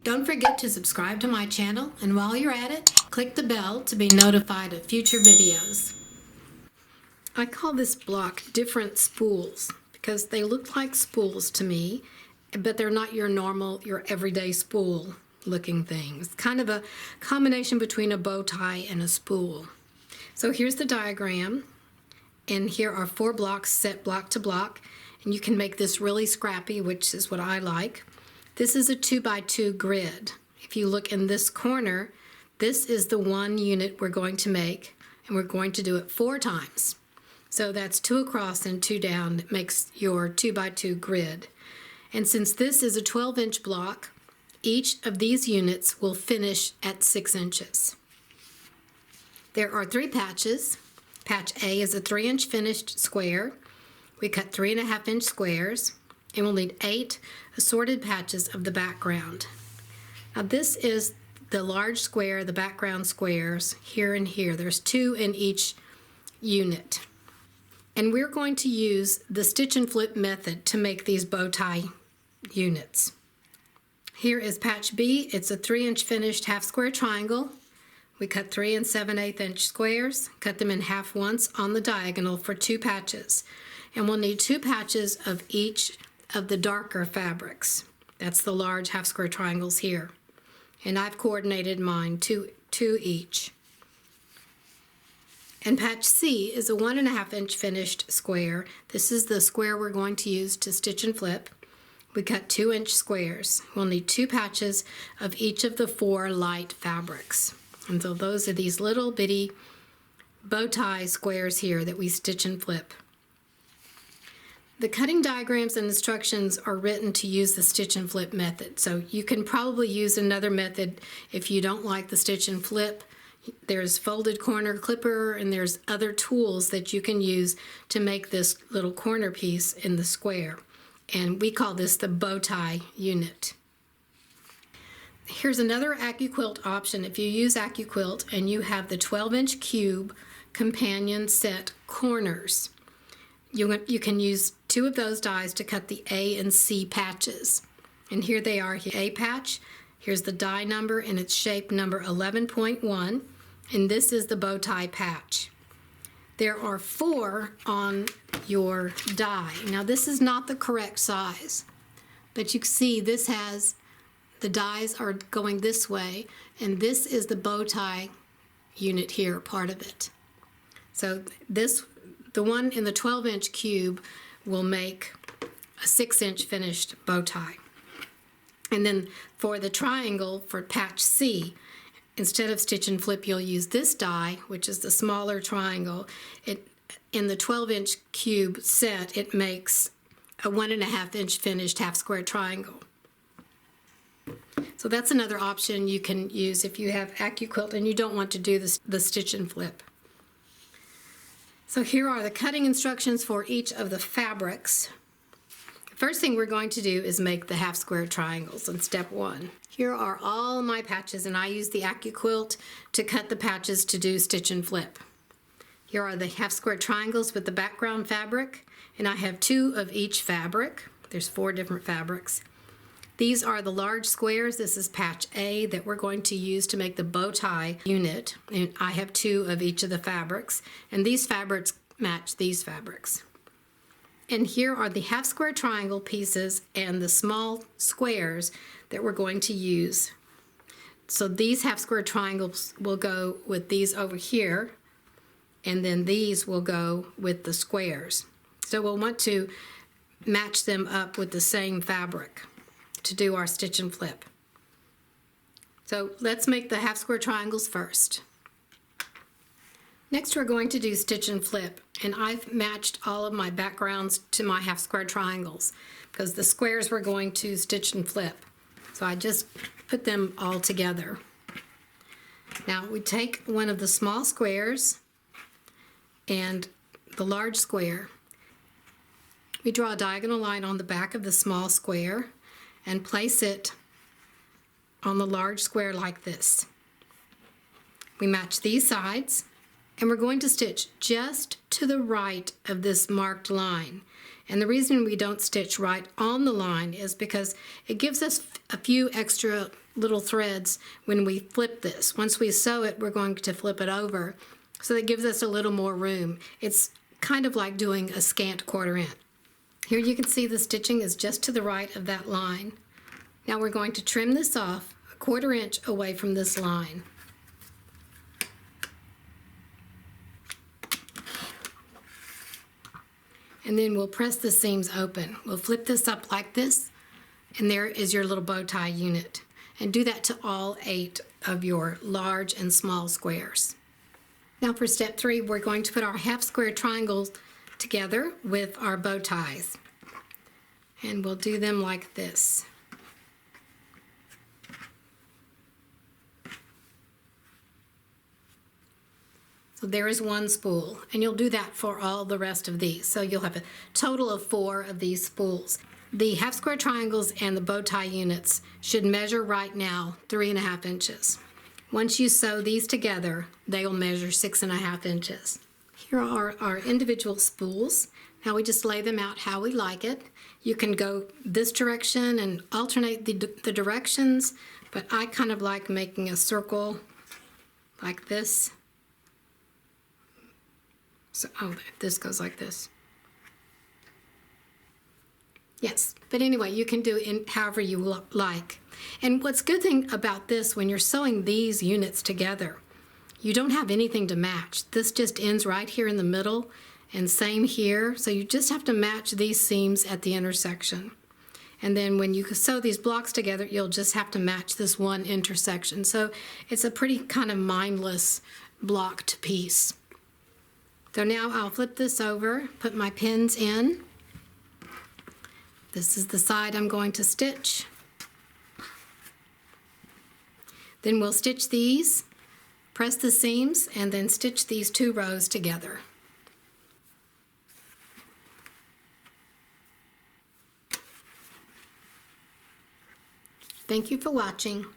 Don't forget to subscribe to my channel, and while you're at it, click the bell to be notified of future videos. I call this block different spools because they look like spools to me, but they're not your normal, your everyday spool looking things. Kind of a combination between a bow tie and a spool. So here's the diagram, and here are 4 blocks set block to block, and you can make this really scrappy, which is what I like. This is a 2x2 grid. If you look in this corner, this is the one unit we're going to make, and we're going to do it 4 times. So that's 2 across and 2 down. That makes your 2x2 grid. And since this is a 12-inch block, each of these units will finish at 6 inches. There are 3 patches. Patch A is a 3-inch finished square. We cut 3.5-inch squares, and we'll need 8 assorted patches of the background. Now this is the large square, the background squares, here and here. There's 2 in each unit. And we're going to use the stitch and flip method to make these bow tie units. Here is patch B. It's a 3-inch finished half square triangle. We cut 3 7/8-inch squares, cut them in half once on the diagonal for 2 patches. And we'll need 2 patches of each of the darker fabrics. That's the large half square triangles here. And I've coordinated mine 2 each. And patch C is a 1.5-inch finished square. This is the square we're going to use to stitch and flip. We cut 2-inch squares. We'll need 2 patches of each of the 4 light fabrics. And so those are these little bitty bow tie squares here that we stitch and flip. The cutting diagrams and instructions are written to use the stitch and flip method. So you can probably use another method if you don't like the stitch and flip. There's folded corner clipper, and there's other tools that you can use to make this little corner piece in the square. And we call this the bow tie unit. Here's another AccuQuilt option. If you use AccuQuilt and you have the 12-inch cube companion set corners, you can use 2 of those dies to cut the A and C patches. And here they are, A patch. Here's the die number, and it's shape number 11.1, and this is the bow tie patch. There are 4 on your die. Now this is not the correct size, but you can see this has, the dies are going this way, and this is the bow tie unit here, part of it. So this, the one in the 12-inch cube will make a 6-inch finished bow tie. And then for the triangle, for patch C, instead of stitch and flip, you'll use this die, which is the smaller triangle. In the 12-inch cube set, it makes a 1.5-inch finished half square triangle. So that's another option you can use if you have AccuQuilt and you don't want to do the stitch and flip. So here are the cutting instructions for each of the fabrics. The first thing we're going to do is make the half square triangles in step 1. Here are all my patches, and I use the AccuQuilt to cut the patches to do stitch and flip. Here are the half square triangles with the background fabric, and I have 2 of each fabric. There's 4 different fabrics. These are the large squares. This is patch A that we're going to use to make the bow tie unit, and I have 2 of each of the fabrics, and these fabrics match these fabrics. And here are the half square triangle pieces and the small squares that we're going to use. So these half square triangles will go with these over here, and then these will go with the squares. So we'll want to match them up with the same fabric to do our stitch and flip. So let's make the half square triangles first. Next we're going to do stitch and flip, and I've matched all of my backgrounds to my half square triangles because the squares we're going to stitch and flip. So I just put them all together. Now we take one of the small squares and the large square. We draw a diagonal line on the back of the small square and place it on the large square like this. We match these sides, and we're going to stitch just to the right of this marked line. And the reason we don't stitch right on the line is because it gives us a few extra little threads when we flip this. Once we sew it, we're going to flip it over. So that gives us a little more room. It's kind of like doing a scant quarter inch. Here you can see the stitching is just to the right of that line. Now we're going to trim this off a quarter inch away from this line. And then we'll press the seams open. We'll flip this up like this, and there is your little bow tie unit. And do that to all 8 of your large and small squares. Now for step 3, we're going to put our half square triangles together with our bow ties. And we'll do them like this. So there is one spool, and you'll do that for all the rest of these. So you'll have a total of 4 of these spools. The half square triangles and the bow tie units should measure right now 3.5 inches. Once you sew these together, they will measure 6.5 inches. Here are our individual spools. Now we just lay them out how we like it. You can go this direction and alternate the directions, but I kind of like making a circle like this. So, this goes like this. Yes, but anyway, you can do it however you like. And what's good thing about this, when you're sewing these units together, you don't have anything to match. This just ends right here in the middle, and same here. So you just have to match these seams at the intersection. And then when you sew these blocks together, you'll just have to match this one intersection. So it's a pretty kind of mindless blocked piece. So now I'll flip this over, put my pins in. This is the side I'm going to stitch. Then we'll stitch these, press the seams, and then stitch these 2 rows together. Thank you for watching.